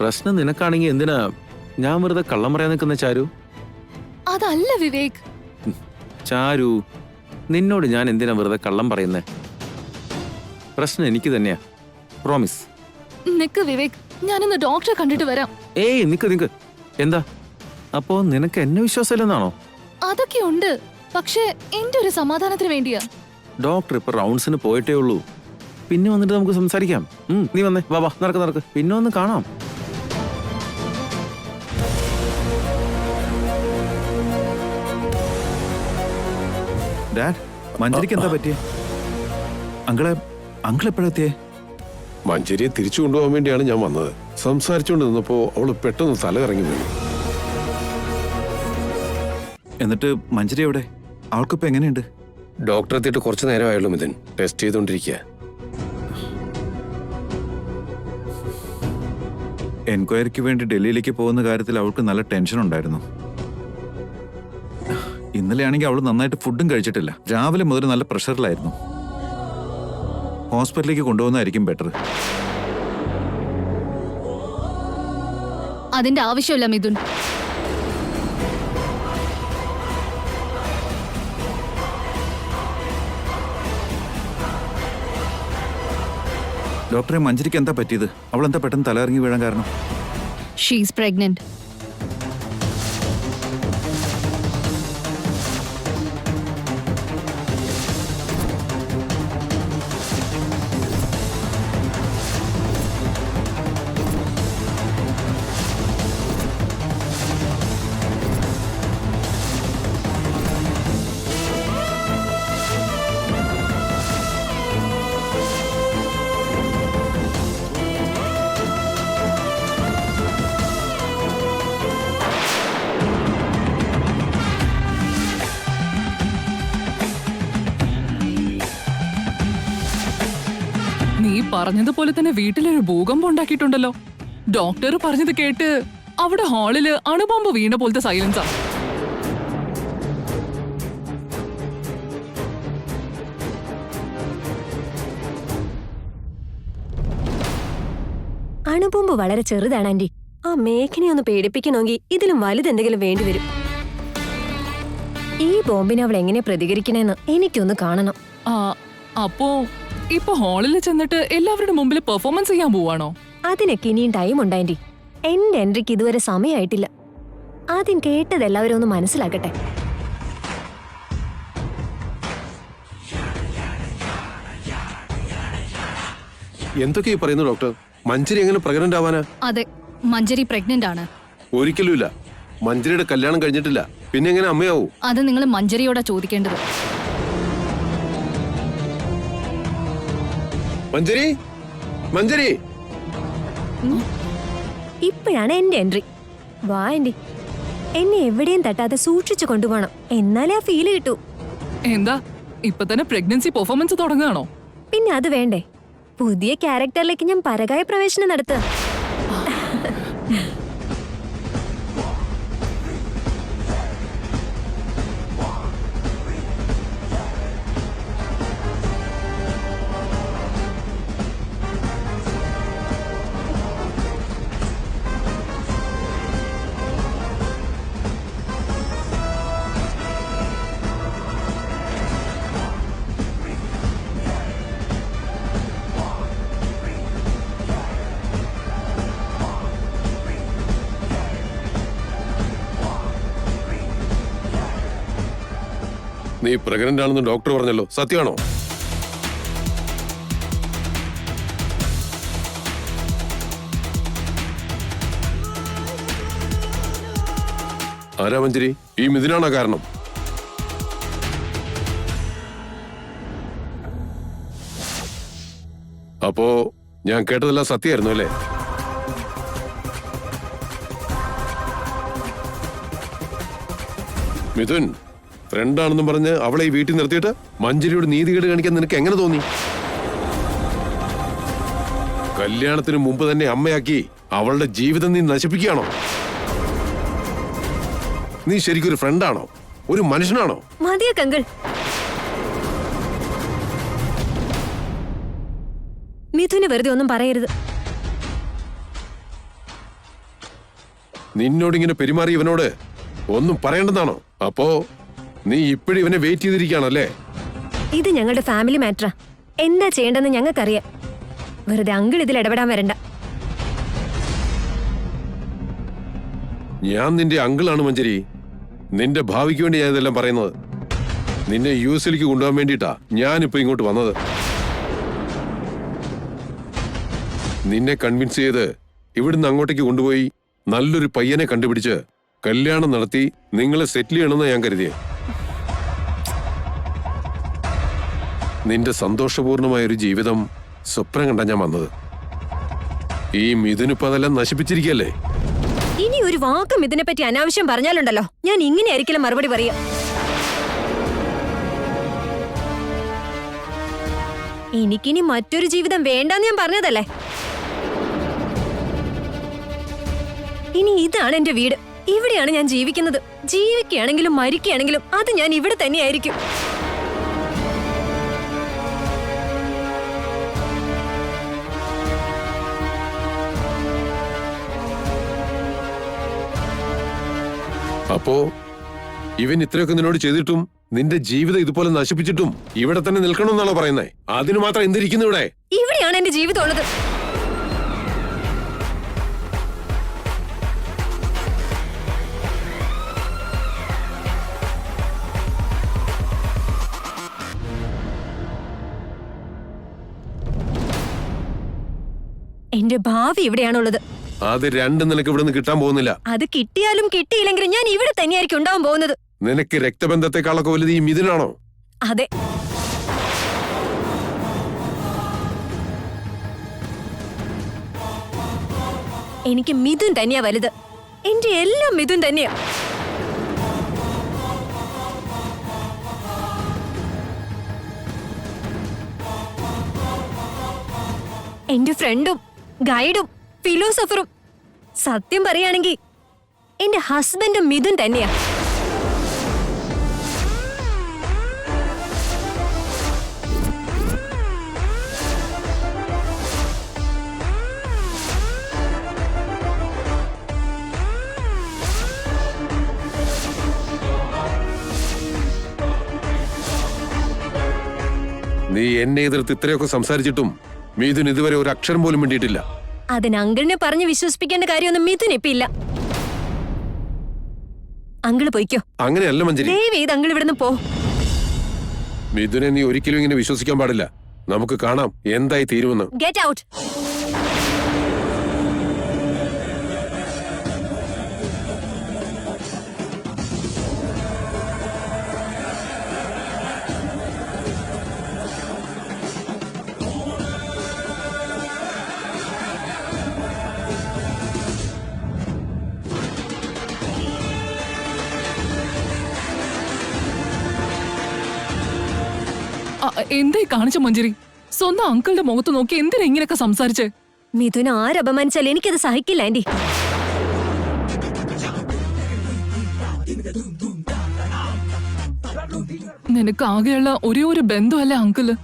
പ്രശ്നം നിനക്കാണെങ്കിൽ എന്തിനാ ഞാൻ വെറുതെ കള്ളം പറയാൻ നിൽക്കുന്ന ചാരു? അതല്ല വിവേക്. ചാരു, നിന്നോട് ഞാൻ എന്തിനാ വെറുതെ കള്ളം പറയുന്നേ? പ്രശ്നം എനിക്ക് തന്നെയാ, പ്രോമിസ്. നിക്ക് വിവേക്, ഞാനൊന്ന് ഡോക്ടറെ കണ്ടിട്ട് വരാം. ഏയ് നിക്ക്. എന്താ അപ്പോ നിനക്ക് എന്നെ വിശ്വാസമില്ലെന്നാണോ? അതൊക്കെ ഉണ്ട്, പക്ഷേ എന്റെ ഒരു സമാധാനത്തിന് വേണ്ടിയാ. ഡോക്ടർ ഇപ്പൊ റൗണ്ട്സിന് പോയിട്ടേ ഉള്ളൂ. പിന്നെ വന്നിട്ട് നമുക്ക് സംസാരിക്കാം. നീ വന്നേ, വാ നടക്ക്. പിന്നെ ഒന്ന് കാണാം. ഡാഡ്, മഞ്ജരിക്ക് എന്താ പറ്റിയേ? അങ്കിൾ എപ്പോഴെത്തിയേ? മഞ്ജരിയെ തിരിച്ചു കൊണ്ടുപോകാൻ വേണ്ടിയാണ് ഞാൻ വന്നത്. സംസാരിച്ചുകൊണ്ട് നിന്നപ്പോ അവള് പെട്ടെന്ന് തലകറങ്ങി വീണു. എന്നിട്ട് മഞ്ജരി എവിടെ? അവൾക്കിപ്പോ എങ്ങനെയുണ്ട്? ഡോക്ടറെ എത്തിയിട്ട് കുറച്ചു നേരമായുള്ളൂ മിഥുൻ. ടെസ്റ്റ് ചെയ്തോണ്ടിരിക്കുക. എൻക്വയറിക്ക് വേണ്ടി ഡൽഹിയിലേക്ക് പോകുന്ന കാര്യത്തിൽ അവൾക്ക് നല്ല ടെൻഷൻ ഉണ്ടായിരുന്നു. ഇന്നലെയാണെങ്കിൽ അവൾ നന്നായിട്ട് ഫുഡും കഴിച്ചിട്ടില്ല. രാവിലെ മുതൽ നല്ല പ്രഷറിലായിരുന്നു. ഹോസ്പിറ്റലിലേക്ക് കൊണ്ടുപോകുന്നതായിരിക്കും ബെറ്റർ. അതിന്റെ ആവശ്യമില്ല മിഥുൻ. ഡോക്ടറെ, മഞ്ജരിക്ക് എന്താ പറ്റിയത്? അവൾ എന്താ പെട്ടെന്ന് തലയിറങ്ങി വീഴാൻ കാരണം? She's pregnant. നീ പറഞ്ഞതുപോലെ തന്നെ വീട്ടിലൊരു ഭൂകമ്പം ഉണ്ടാക്കിയിട്ടുണ്ടല്ലോ. ഡോക്ടർ പറഞ്ഞത് കേട്ട് അവിടെ ഹാളില് അണുബോംബ് വീണ പോലത്തെ സൈലൻസാ. അണുബോംബ് വളരെ ചെറുതാണ് ആന്റി. ആ മേഘനെ ഒന്ന് പേടിപ്പിക്കണമെങ്കിൽ ഇതിലും വലുതെന്തെങ്കിലും വേണ്ടിവരും. ഈ ബോംബിനെ അവൾ എങ്ങനെ പ്രതികരിക്കണേന്ന് എനിക്കൊന്ന് കാണണം. അപ്പോ ഇപ്പൊ ഹാളിൽ ചെന്നിട്ട് എല്ലാവരുടെ മുമ്പിൽ പെർഫോമൻസ് ചെയ്യാൻ പോവാണോ? അതിനൊക്കെ ഇനിയും ടൈം ഉണ്ട് ആന്റി. എന്റെ എൻട്രിക്ക് ഇതുവരെ സമയമായിട്ടില്ല. ആദ്യം കേട്ടത് എല്ലാവരും ഒന്ന് മനസ്സിലാക്കട്ടെ. എന്തൊക്കെയാ പറയുന്നു ഡോക്ടർ? മഞ്ജരി എങ്ങനെ പ്രഗ്നന്റ് ആവാനാ? അതെ, മഞ്ജരി പ്രഗ്നന്റ് ആണ്. ഒരിക്കലുമില്ല. മഞ്ജരിയുടെ കല്യാണം കഴിഞ്ഞിട്ടില്ല. പിന്നെ എങ്ങനെ അമ്മയാവൂ? അത് നിങ്ങൾ മഞ്ജരിയോടാ ചോദിക്കേണ്ടത്. മഞ്ജരി ഇപ്പോഴാണ് എന്റെ എൻട്രി. വാ ആന്റി, എന്നെ എവിടെയും തട്ടാതെ സൂക്ഷിച്ചു കൊണ്ടുപോകണം. എന്നാലേ ആ ഫീല് കിട്ടൂ. എന്താ ഇപ്പൊ തന്നെ പ്രഗ്നൻസി പെർഫോമൻസ് തുടങ്ങുകയാണോ? പിന്നെ അത് വേണ്ടേ? പുതിയ ക്യാരക്ടറിലേക്ക് ഞാൻ പരകായ പ്രവേശനം നടത്തുക. നീ പ്രഗ്നന്റ് ആണെന്ന് ഡോക്ടർ പറഞ്ഞല്ലോ, സത്യമാണോ? ആരാ മഞ്ജരി? ഈ മിഥുനാണോ കാരണം? അപ്പോ ഞാൻ കേട്ടതെല്ലാം സത്യമായിരുന്നു അല്ലേ? മിഥുൻ, ഫ്രണ്ടാണെന്നും പറഞ്ഞ് അവളെ ഈ വീട്ടിൽ നിർത്തിയിട്ട് മഞ്ജരിയോട് നീതികേട് കാണിക്കാൻ നിനക്ക് എങ്ങനെ തോന്നി? കല്യാണത്തിന് മുമ്പ് തന്നെ അമ്മയാക്കി അവളുടെ ജീവിതം നീ നശിപ്പിക്കുകയാണോ? നീ ശരിക്കൊരു ഫ്രണ്ടാണോ? ഒരു മനുഷ്യനാണോ? മതിയോ കങ്കിൾ? മിഥുന് വെറുതെ ഒന്നും പറയരുത്. നിന്നോടിങ്ങനെ പെരുമാറി ഇവനോട് ഒന്നും പറയേണ്ടതാണോ? അപ്പോ നീ ഇപ്പോഴും ഇവനെ വെയിറ്റ് ചെയ്തിരിക്കുകയാണല്ലേ? ഇത് ഞങ്ങളുടെ ഫാമിലി മാറ്ററാ. എന്താ ചെയ്യേണ്ടെന്ന് ഞങ്ങൾക്കറിയാം. വെറുതെ അങ്കിൾ ഇതിൽ ഇടപെടാൻ വരണ്ട. ഞാൻ നിന്റെ അങ്കിളാണ് മഞ്ജരി. നിന്റെ ഭാവിക്ക് വേണ്ടി ഞാൻ ഇതെല്ലാം പറയുന്നത്. നിന്നെ യുഎസിലേക്ക് കൊണ്ടുപോകാൻ വേണ്ടിയിട്ടാ ഞാനിപ്പോ ഇങ്ങോട്ട് വന്നത്. നിന്നെ കൺവിൻസ് ചെയ്ത് ഇവിടുന്ന് അങ്ങോട്ടേക്ക് കൊണ്ടുപോയി നല്ലൊരു പയ്യനെ കണ്ടുപിടിച്ച് കല്യാണം നടത്തി നിങ്ങളെ സെറ്റിൽ ചെയ്യണമെന്ന് ഞാൻ കരുതിയേ. നിന്റെ സന്തോഷപൂർണമായൊരു ജീവിതം സ്വപ്നം കണ്ടാ ഞാൻ വന്നത്. ഈ മിഥുനിപ്പോ അതെല്ലാം നശിപ്പിച്ചിരിക്കല്ലേ? ഇനി ഒരു വാക്കും ഇതിനെപ്പറ്റി അനാവശ്യം പറഞ്ഞാലുണ്ടല്ലോ, ഞാൻ ഇങ്ങനെ ആയിരിക്കില്ല മറുപടി പറയാ. എനിക്കിനി മറ്റൊരു ജീവിതം വേണ്ടെന്ന് ഞാൻ പറഞ്ഞതല്ലേ. ഇനി ഇതാണ് എന്റെ വീട്. ഇവിടെയാണ് ഞാൻ ജീവിക്കുന്നത്. ജീവിക്കുകയാണെങ്കിലും മരിക്കുകയാണെങ്കിലും അത് ഞാൻ ഇവിടെ തന്നെയായിരിക്കും. അപ്പോ ഇവൻ ഇത്രയൊക്കെ നിന്നോട് ചെയ്തിട്ടും നിന്റെ ജീവിതം ഇതുപോലെ നശിപ്പിച്ചിട്ടും ഇവിടെ തന്നെ നിൽക്കണമെന്നാണോ പറയുന്നേ? അതിന് മാത്രം എന്തിരിക്കുന്നു ഇവിടെ? ഇവിടെയാണ് എന്റെ ജീവിതം ഉള്ളത്. എന്റെ ഭാവി ഇവിടെയാണുള്ളത്. അത് രണ്ടും നിനക്ക് ഇവിടെ നിന്ന് കിട്ടാൻ പോകുന്നില്ല. അത് കിട്ടിയാലും കിട്ടിയില്ലെങ്കിലും ഞാൻ ഇവിടെ തന്നെയായിരിക്കും ഉണ്ടാവാൻ പോകുന്നത്. നിനക്ക് രക്തബന്ധത്തെക്കാളൊക്കെ വലുത് ഈ മിഥുനാണോ? അതെ. എനിക്ക് മിഥുൻ തന്നെയാ വലുത്. എന്റെ എല്ലാം മിഥുൻ തന്നെയാ. എന്റെ ഫ്രണ്ടും ഗൈഡും ഫിലോസഫറും, സത്യം പറയുകയാണെങ്കിൽ എന്റെ ഹസ്ബൻഡും മിഥുൻ തന്നെയാ. നീ എന്നെ എതിർത്ത് ഇത്രയൊക്കെ സംസാരിച്ചിട്ടും മിഥുൻ ഇതുവരെ ഒരു അക്ഷരം പോലും വേണ്ടിയിട്ടില്ല. അതിന് അങ്കിളിനെ പറഞ്ഞ് വിശ്വസിപ്പിക്കേണ്ട കാര്യമൊന്നും മിഥുൻ ഇപ്പൊ ഇല്ല. അങ്കിള് പോയിക്കോ. അങ്ങനെയല്ല മഞ്ജരി. ദയവ് ചെയ്ത് അങ്കിൾ ഇവിടുന്ന് പോ. മിഥുനെ നീ ഒരിക്കലും ഇങ്ങനെ വിശ്വസിക്കാൻ പാടില്ല. നമുക്ക് കാണാം എന്തായി തീരുമെന്ന്. Get out. എന്തായി കാണിച്ച മഞ്ജരി? സ്വന്തം അങ്കിളുടെ മുഖത്ത് നോക്കി എന്തിനാ ഇങ്ങനെയൊക്കെ സംസാരിച്ചേ? മിഥുൻ ആരപമാനിച്ചാൽ എനിക്കത് സഹിക്കില്ല ആന്റി. നിനക്ക് ആകെയുള്ള ഒരേ ഒരു ബന്ധമല്ലേ അങ്കിള്?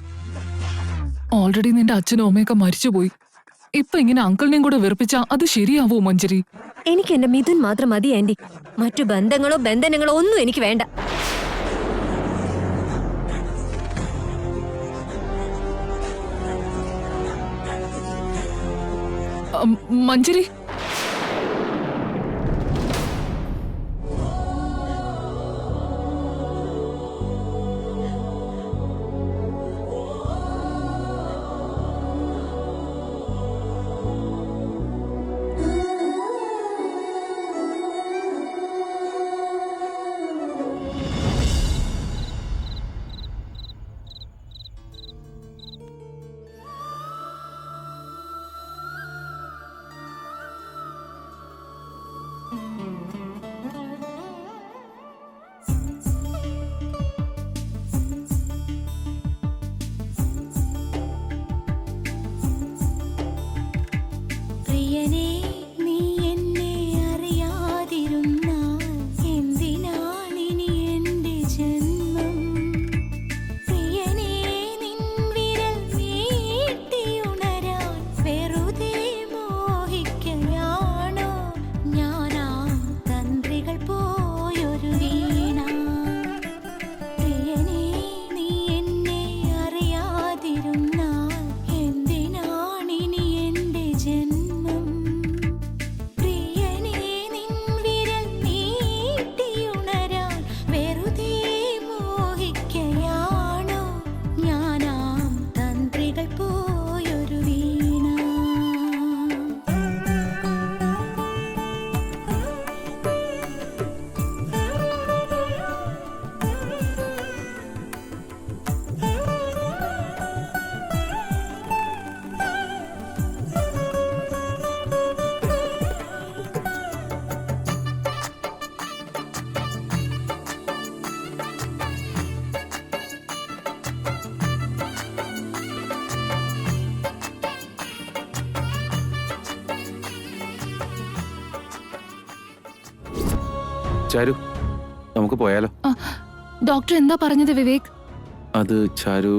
ഓൾറെഡി നിന്റെ അച്ഛനും അമ്മയൊക്കെ മരിച്ചുപോയി. ഇപ്പൊ ഇങ്ങനെ അങ്കിളിനെയും കൂടെ വെറുപ്പിച്ചാ അത് ശരിയാവോ മഞ്ജരി? എനിക്ക് എന്റെ മിഥുൻ മാത്രം മതി ആന്റി. മറ്റു ബന്ധങ്ങളോ ബന്ധനങ്ങളോ ഒന്നും എനിക്ക് വേണ്ട. മഞ്ജരി, ചാരു നമുക്ക് പോയാലോ? ഡോക്ടർ എന്താ പറഞ്ഞത് വിവേക്? അത് ചാരു,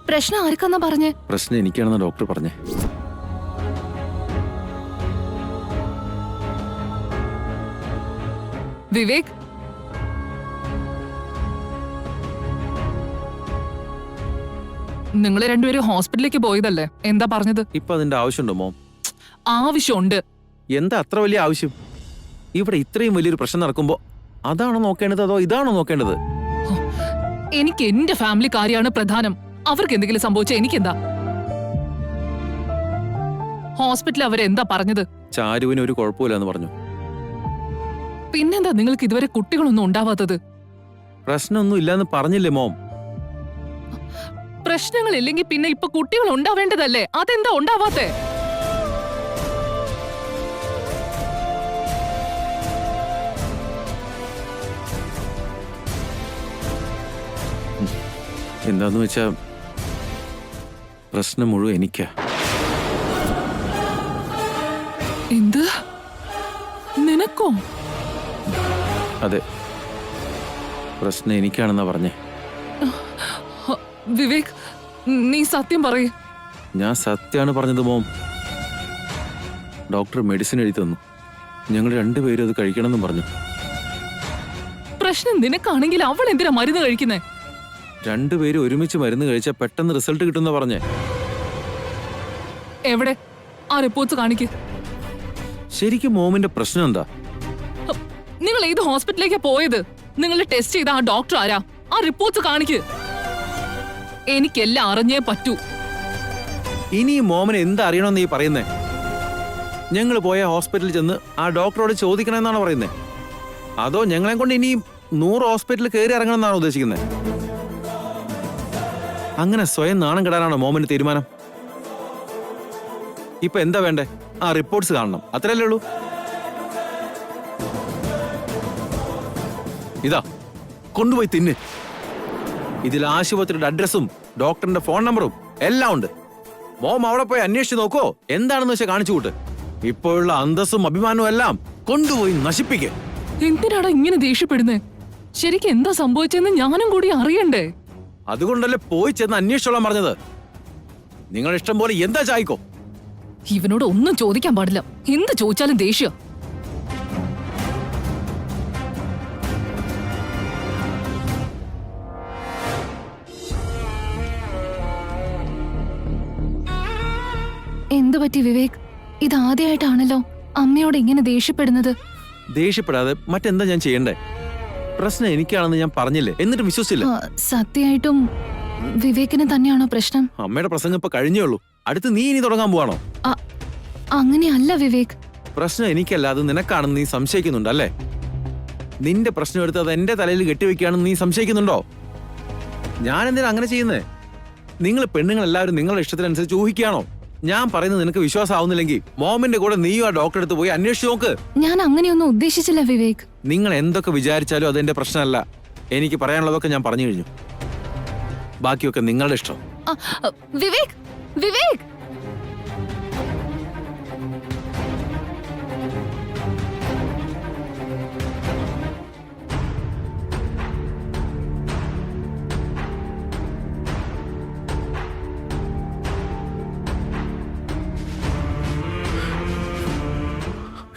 പ്രശ്നം ആർക്കാന്നാ പറഞ്ഞേ? പ്രശ്നം എനിക്കാണെന്ന് ഡോക്ടർ പറഞ്ഞേ. വിവേക്, നിങ്ങൾ രണ്ടുപേരും ഹോസ്പിറ്റലിലേക്ക് പോയതല്ലേ? എന്താ പറഞ്ഞത്? ഇപ്പൊ അതിന്റെ ആവശ്യമുണ്ടോ മോം? ആവശ്യമുണ്ട്. എന്താ അത്ര വലിയ ആവശ്യം? ഇവിടെ ഇത്രയും വലിയൊരു പ്രശ്നം നടക്കുമ്പോ അതാണോ നോക്കേണ്ടത് അതോ ഇതാണോ നോക്കേണ്ടത്? എനിക്ക് എന്റെ ഫാമിലി കാര്യമാണ് പ്രധാനം. അവർക്ക് എന്തെങ്കിലും സംഭവിച്ച എനിക്കെന്താ? ഹോസ്പിറ്റലിൽ അവരെന്താ പറഞ്ഞത്? ചാരുവിന് ഒരു കുഴപ്പമില്ല എന്ന് പറഞ്ഞു. പിന്നെന്താ നിങ്ങൾക്ക് ഇതുവരെ കുട്ടികളൊന്നും ഉണ്ടാവാത്തത്? പ്രശ്നമൊന്നും ഇല്ലാന്ന് പറഞ്ഞില്ലേ മോം? പ്രശ്നങ്ങളില്ലെങ്കിൽ പിന്നെ ഇപ്പൊ കുട്ടികൾ ഉണ്ടാവേണ്ടതല്ലേ? അതെന്താ ഉണ്ടാവാത്തെ? എന്താന്ന് വെച്ചാ പ്രശ്നം മുഴുവൻ എനിക്കാ. എന്ത്? നിനക്കോ? അതെ, പ്രശ്നം എനിക്കാണെന്നാ പറഞ്ഞേ. വിവേക്, നീ സത്യം പറയ്. ഞാൻ സത്യമാണ് പറഞ്ഞത് മോം. ഡോക്ടർ മെഡിസിൻ എഴുതി തന്നു. ഞങ്ങൾ രണ്ടുപേരും അത് കഴിക്കണമെന്നും പറഞ്ഞു. പ്രശ്നം നിനക്കാണെങ്കിൽ അവൾ എന്തിനാ മരുന്ന് കഴിക്കുന്നേ? രണ്ടുപേരും ഒരുമിച്ച് മരുന്ന് കഴിച്ചാൽ പെട്ടെന്ന് റിസൾട്ട് കിട്ടുന്ന പറഞ്ഞേ. എവിടെ ആ റിപ്പോർട്ട്സ് കാണിക്ക്. ശരിക്കും മോമിന്റെ പ്രശ്നം എന്താ? നിങ്ങൾ ഏത് ഹോസ്പിറ്റലിലേക്കാ പോയത്? നിങ്ങൾ ടെസ്റ്റ് ചെയ്ത ആ ഡോക്ടർ ആരാ? ആ റിപ്പോർട്ട്സ് കാണിക്ക്. എനിക്കെല്ലാം അറിഞ്ഞേ പറ്റൂ. ഇനി മോമന് എന്താ അറിയണമെന്ന് ഈ പറയുന്നേ? ഞങ്ങൾ പോയ ഹോസ്പിറ്റലിൽ ചെന്ന് ആ ഡോക്ടറോട് ചോദിക്കണമെന്നാണോ പറയുന്നേ? അതോ ഞങ്ങളെ കൊണ്ട് ഇനി 100 ഹോസ്പിറ്റലിൽ കയറി ഇറങ്ങണമെന്നാണോ ഉദ്ദേശിക്കുന്നത്? അങ്ങനെ സ്വയം നാണം കെടാനാണോ മോമന് തീരുമാനം? ഇപ്പൊ എന്താ വേണ്ടേ? ആ റിപ്പോർട്ട്സ് കാണണം, അത്രയല്ലേ ഉള്ളൂ. ഇതാ കൊണ്ടുപോയി തിന്ന്. ഇതിൽ ആശുപത്രിയുടെ അഡ്രസ്സും ഡോക്ടറിന്റെ ഫോൺ നമ്പറും എല്ലാം ഉണ്ട്. മോം അവിടെ പോയി അന്വേഷിച്ച് നോക്കോ, എന്താണെന്ന് വെച്ചാൽ കാണിച്ചു കൂട്ട്. ഇപ്പോഴുള്ള അന്തസ്സും അഭിമാനവും എല്ലാം കൊണ്ടുപോയി നശിപ്പിക്കേ. എന്തിനാടാ ഇങ്ങനെ ദേഷ്യപ്പെടുന്നേ? ശരിക്കും എന്താ സംഭവിച്ചെന്ന് ഞാനും കൂടി അറിയണ്ടേ? അതുകൊണ്ടല്ലേ പോയി ചെന്ന് അന്വേഷിച്ചോളാൻ പറഞ്ഞത്. നിങ്ങൾ ഇഷ്ടം പോലെ എന്താ ചായ്ക്കോ. ഇവനോട് ഒന്നും ചോദിക്കാൻ പാടില്ല. എന്ത് ചോദിച്ചാലും ദേഷ്യ. എന്തു പറ്റി വിവേക്? ഇതാദ്യമായിട്ടാണല്ലോ അമ്മയോട് ഇങ്ങനെ ദേഷ്യപ്പെടുന്നത്. ദേഷ്യപ്പെടാതെ മറ്റെന്താ ഞാൻ ചെയ്യണ്ടേ? പ്രശ്നം എനിക്കാണെന്ന് ഞാൻ പറഞ്ഞില്ലേ, എന്നിട്ട് വിശ്വസിച്ചില്ല. സത്യമായിട്ടും വിവേകിന് തന്നെയാണോ പ്രശ്നം? അമ്മയുടെ പ്രസംഗം ഇപ്പൊ കഴിഞ്ഞേ ഉള്ളൂ. അടുത്ത് നീ ഇനി തുടങ്ങാൻ പോവാണോ? അങ്ങനെയല്ല വിവേക്. പ്രശ്നം എനിക്കല്ല, അത് നിനക്കാണെന്ന് നീ സംശയിക്കുന്നുണ്ട് അല്ലേ? നിന്റെ പ്രശ്നം എടുത്ത് അത് എന്റെ തലയിൽ കെട്ടിവെക്കുകയാണെന്ന് നീ സംശയിക്കുന്നുണ്ടോ? ഞാൻ എന്തിനാ അങ്ങനെ ചെയ്യുന്നേ? നിങ്ങൾ പെണ്ണുങ്ങൾ എല്ലാവരും നിങ്ങളുടെ ഇഷ്ടത്തിനനുസരിച്ച് ഊഹിക്കുകയാണോ? ഞാൻ പറയുന്നത് നിനക്ക് വിശ്വാസമാവുന്നില്ലെങ്കിൽ മോമിന്റെ കൂടെ നീയും ആ ഡോക്ടറെ അടുത്ത് പോയി അന്വേഷിച്ചു നോക്ക്. ഞാൻ അങ്ങനെയൊന്നും ഉദ്ദേശിച്ചില്ല വിവേക്. നിങ്ങൾ എന്തൊക്കെ വിചാരിച്ചാലും അതെന്റെ പ്രശ്നമല്ല. എനിക്ക് പറയാനുള്ളതൊക്കെ ഞാൻ പറഞ്ഞു കഴിഞ്ഞു. ബാക്കിയൊക്കെ നിങ്ങളുടെ ഇഷ്ടം. വിവേക്, വിവേക്,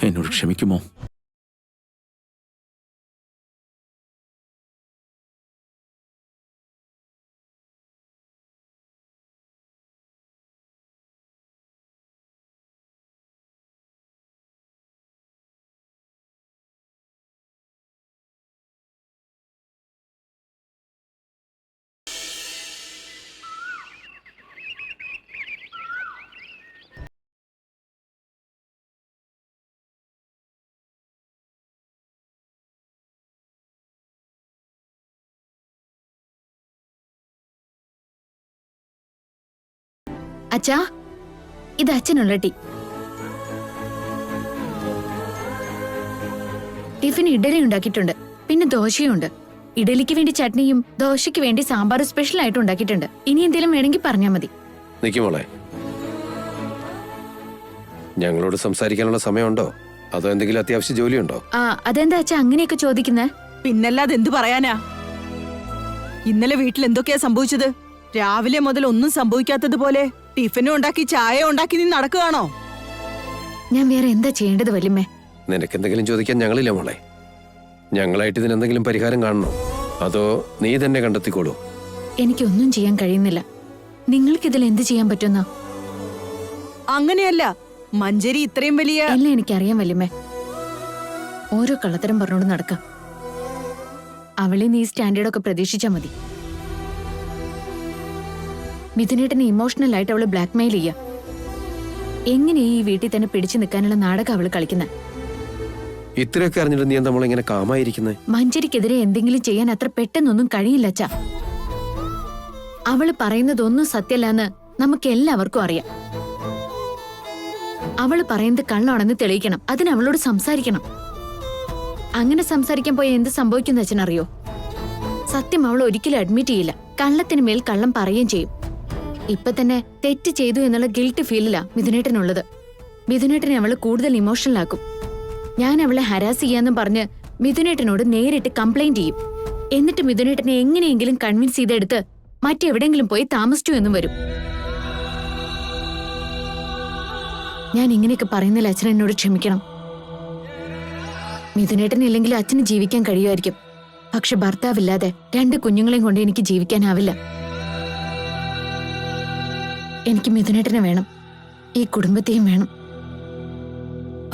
എന്നോട് ക്ഷമിക്കുമോ? അച്ഛാ, ഇത് അച്ഛനുള്ള ടീ. ടിഫിൻ ഇഡലി ഉണ്ടാക്കിയിട്ടുണ്ട്, പിന്നെ ദോശയുണ്ട്. ഇഡലിക്ക് വേണ്ടി ചട്നിയും ദോശയ്ക്ക് വേണ്ടി സാമ്പാർ സ്പെഷ്യൽ ആയിട്ട് ഉണ്ടാക്കിയിട്ടുണ്ട്. ഇനി എന്തെങ്കിലും വേണമെങ്കിൽ പറഞ്ഞാൽ മതി. നിക്കുമോളെ, ഞങ്ങളോട് സംസാരിക്കാനുള്ള സമയമുണ്ടോ? അതോ എന്തെങ്കിലും അത്യാവശ്യ ജോലിയുണ്ടോ? ആ അതെന്താ അച്ഛാ അങ്ങനെയൊക്കെ ചോദിക്കുന്നേ? പിന്നല്ലാതെ എന്തു പറയാനാ? ഇന്നലെ വീട്ടിൽ എന്തൊക്കെയാ സംഭവിച്ചത്? രാവിലെ മുതൽ ഒന്നും സംഭവിക്കാത്തതുപോലെ ടിഫിനും ഉണ്ടാക്കി ചായ ഉണ്ടാക്കി നീ നടക്കുകയാണോ? ഞാൻ വേറെ എന്താ ചെയ്യേണ്ടത് വല്യമ്മേ? നിനക്കെന്തെങ്കിലും ചോദിക്കാൻ ഞങ്ങളില്ല മോളെ. ഞങ്ങളായിട്ട് ഇതിനെന്തെങ്കിലും പരിഹാരം കാണണോ, അതോ നീ തന്നെ കണ്ടെത്തിക്കോളൂ? എനിക്കൊന്നും ചെയ്യാൻ കഴിയുന്നില്ല. നിങ്ങൾക്കിതിൽ എന്ത് ചെയ്യാൻ പറ്റുന്ന? അങ്ങനെയല്ല, മഞ്ചരി ഇത്രയും വലിയ എല്ലാം എനിക്കറിയാം വല്യമ്മേ. ഓരോ കള്ളത്തരം പറഞ്ഞോണ്ട് നടക്കാം. അവളെ നീ സ്റ്റാൻഡേർഡൊക്കെ പ്രതീക്ഷിച്ചാ മതി. മിഥുനേട്ടനെ ഇമോഷണൽ ആയിട്ട് അവള് ബ്ലാക്ക്മെയിൽ ചെയ്യാ. എങ്ങനെയാ ഈ വീട്ടിൽ തന്നെ പിടിച്ചു നിൽക്കാനുള്ള നാടകം അവള് കളിക്കുന്നത്? ഇത്രയൊക്കെ അറിഞ്ഞിട്ട് നീ എന്താ മോളെ ഇങ്ങനെ കാമായിരിക്കുന്നേ? മഞ്ചരിക്കെതിരെ എന്തെങ്കിലും ചെയ്യാൻ അത്ര പെട്ടെന്നൊന്നും കഴിയില്ല അച്ഛാ. അവള് പറയുന്നതൊന്നും സത്യല്ലാന്ന് നമുക്ക് എല്ലാവർക്കും അറിയാം. അവള് പറയുന്നത് കള്ളാണെന്ന് തെളിയിക്കണം. അതിന് അവളോട് സംസാരിക്കണം. അങ്ങനെ സംസാരിക്കാൻ പോയ എന്ത് സംഭവിക്കുന്ന അച്ഛനറിയോ? സത്യം അവൾ ഒരിക്കലും അഡ്മിറ്റ് ചെയ്യില്ല. കള്ളത്തിന് മേൽ കള്ളം പറയുകയും ചെയ്യും. ഇപ്പൊ തന്നെ തെറ്റ് ചെയ്തു എന്നുള്ള ഗിൽറ്റ് ഫീലിലാ മിഥുനേട്ടനുള്ളത്. മിഥുനേട്ടനെ അവള് കൂടുതൽ ഇമോഷണൽ ആക്കും. ഞാൻ അവളെ ഹരാസ് ചെയ്യാന്നും പറഞ്ഞ് മിഥുനേട്ടനോട് നേരിട്ട് കംപ്ലൈന്റ് ചെയ്യും. എന്നിട്ട് മിഥുനേട്ടനെ എങ്ങനെയെങ്കിലും കൺവിൻസ് ചെയ്തെടുത്ത് മറ്റെവിടെങ്കിലും പോയി താമസിച്ചു എന്നും വരും. ഞാൻ ഇങ്ങനെയൊക്കെ പറയുന്നില്ല, അച്ഛൻ എന്നോട് ക്ഷമിക്കണം. മിഥുനേട്ടനില്ലെങ്കിൽ അച്ഛന് ജീവിക്കാൻ കഴിയുമായിരിക്കും. പക്ഷെ ഭർത്താവില്ലാതെ 2 കുഞ്ഞുങ്ങളെയും കൊണ്ട് എനിക്ക് ജീവിക്കാനാവില്ല. എനിക്ക് മിഥുനേട്ടനെ വേണം, ഈ കുടുംബത്തെയും വേണം.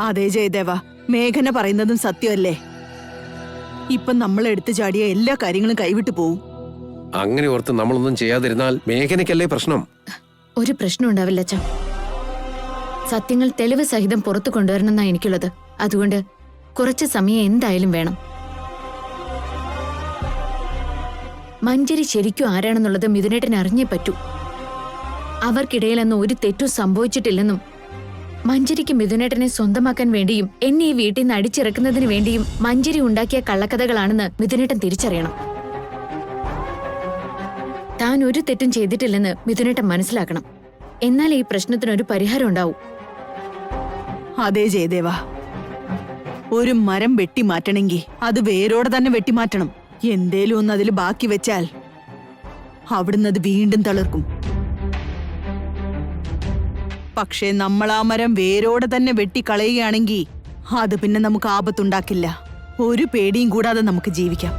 അതേ ജയദേവ, മേഘന പറയുന്നതും സത്യമല്ലേ? ഇപ്പൊ നമ്മൾ എടുത്തു ചാടിയ എല്ലാ കാര്യങ്ങളും കൈവിട്ടു പോവും. അങ്ങനെ ഓർത്ത് നമ്മളൊന്നും ചെയ്യാതിരുന്നാൽ മേഘനയ്ക്കല്ലേ പ്രശ്നം? ഒരു പ്രശ്നം ഉണ്ടാവില്ല അച്ഛാ. സത്യങ്ങൾ തെളിവ് സഹിതം പുറത്തു കൊണ്ടുവരണമെന്നാ എനിക്കുള്ളത്. അതുകൊണ്ട് കുറച്ച് സമയം എന്തായാലും വേണം. മഞ്ചരി ശരിക്കും ആരാണെന്നുള്ളത് മിഥുനേട്ടൻ അറിഞ്ഞേ പറ്റൂ. അവർക്കിടയിലൊന്നും ഒരു തെറ്റും സംഭവിച്ചിട്ടില്ലെന്നും മഞ്ചരിക്ക് മിഥുനേട്ടനെ സ്വന്തമാക്കാൻ വേണ്ടിയും എന്നെ ഈ വീട്ടിൽ നിന്ന് അടിച്ചിറക്കുന്നതിന് വേണ്ടിയും മഞ്ചരി ഉണ്ടാക്കിയ കള്ളക്കഥകളാണെന്ന് മിഥുനേട്ടൻ തിരിച്ചറിയണം. താൻ ഒരു തെറ്റും ചെയ്തിട്ടില്ലെന്ന് മിഥുനേട്ടൻ മനസ്സിലാക്കണം. എന്നാൽ ഈ പ്രശ്നത്തിനൊരു പരിഹാരം ഉണ്ടാവും. അതേ ജയദേവ, ഒരു മരം വെട്ടിമാറ്റണമെങ്കിൽ അത് വേരോടെ തന്നെ വെട്ടിമാറ്റണം. എന്തേലും ഒന്ന് അതിൽ ബാക്കി വെച്ചാൽ അവിടുന്ന് അത് വീണ്ടും തളിർക്കും. പക്ഷേ നമ്മൾ ആ മരം വേരോടെ തന്നെ വെട്ടിക്കളയുകയാണെങ്കിൽ അത് പിന്നെ നമുക്ക് ആപത്തുണ്ടാക്കില്ല. ഒരു പേടിയും കൂടാതെ നമുക്ക് ജീവിക്കാം.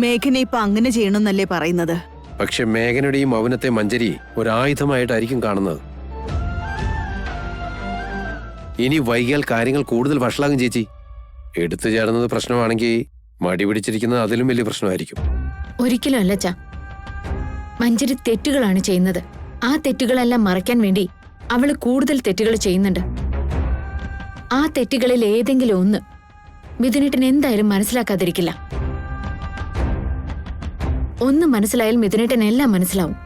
മേഘന ഇപ്പൊ അങ്ങനെ ചെയ്യണമെന്നല്ലേ പറയുന്നത്? പക്ഷെ മേഘനയുടെ ഈ മൗനത്തെ മഞ്ചരി ഒരായുധമായിട്ടായിരിക്കും കാണുന്നത്. ഇനി വൈകിയാൽ കാര്യങ്ങൾ കൂടുതൽ വഷളാകും ചേച്ചി. എടുത്തു ചേർന്നത് പ്രശ്നമാണെങ്കിൽ മടി പിടിച്ചിരിക്കുന്നത് അതിലും വലിയ പ്രശ്നമായിരിക്കും. ഒരിക്കലും അല്ല അച്ഛാ. മഞ്ചരി തെറ്റുകളാണ് ചെയ്യുന്നത്. ആ തെറ്റുകളെല്ലാം മറയ്ക്കാൻ വേണ്ടി അവള് കൂടുതൽ തെറ്റുകൾ ചെയ്യുന്നുണ്ട്. ആ തെറ്റുകളിൽ ഏതെങ്കിലും ഒന്ന് മിഥുനേട്ടൻ എന്തായാലും മനസ്സിലാക്കാതിരിക്കില്ല. ഒന്ന് മനസ്സിലായാൽ മിഥുനേട്ടൻ എല്ലാം മനസ്സിലാവും.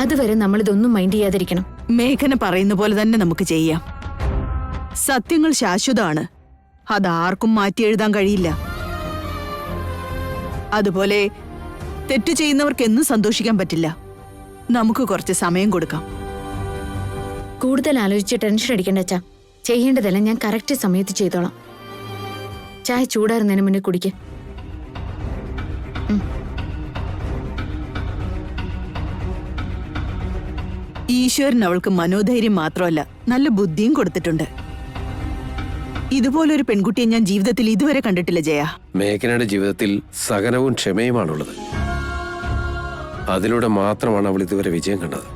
അതുവരെ നമ്മളിതൊന്നും മൈൻഡ് ചെയ്യാതിരിക്കണം. മേഘന പറയുന്ന പോലെ തന്നെ നമുക്ക് ചെയ്യാം. സത്യങ്ങൾ ശാശ്വതമാണ്. അതാർക്കും മാറ്റി എഴുതാൻ കഴിയില്ല. അതുപോലെ തെറ്റു ചെയ്യുന്നവർക്ക് എന്നും സന്തോഷിക്കാൻ പറ്റില്ല. നമുക്ക് കുറച്ച് സമയം കൊടുക്കാം. കൂടുതൽ ആലോചിച്ച് ടെൻഷൻ അടിക്കേണ്ട അച്ഛാ. ചെയ്യേണ്ടതെല്ലാം ഞാൻ കറക്റ്റ് സമയത്ത് ചെയ്തോളാം. ചായ ചൂടാറുന്നതിന് മുന്നേ കുടിക്ക്. ഈശ്വരൻ അവൾക്ക് മനോധൈര്യം മാത്രമല്ല, നല്ല ബുദ്ധിയും കൊടുത്തിട്ടുണ്ട്. ഇതുപോലൊരു പെൺകുട്ടിയെ ഞാൻ ജീവിതത്തിൽ ഇതുവരെ കണ്ടിട്ടില്ല ജയ. മേഘനയുടെ ജീവിതത്തിൽ സഹനവും ക്ഷമയുമാണുള്ളത്. അതിലൂടെ മാത്രമാണ് അവൾ ഇതുവരെ വിജയം കണ്ടത്.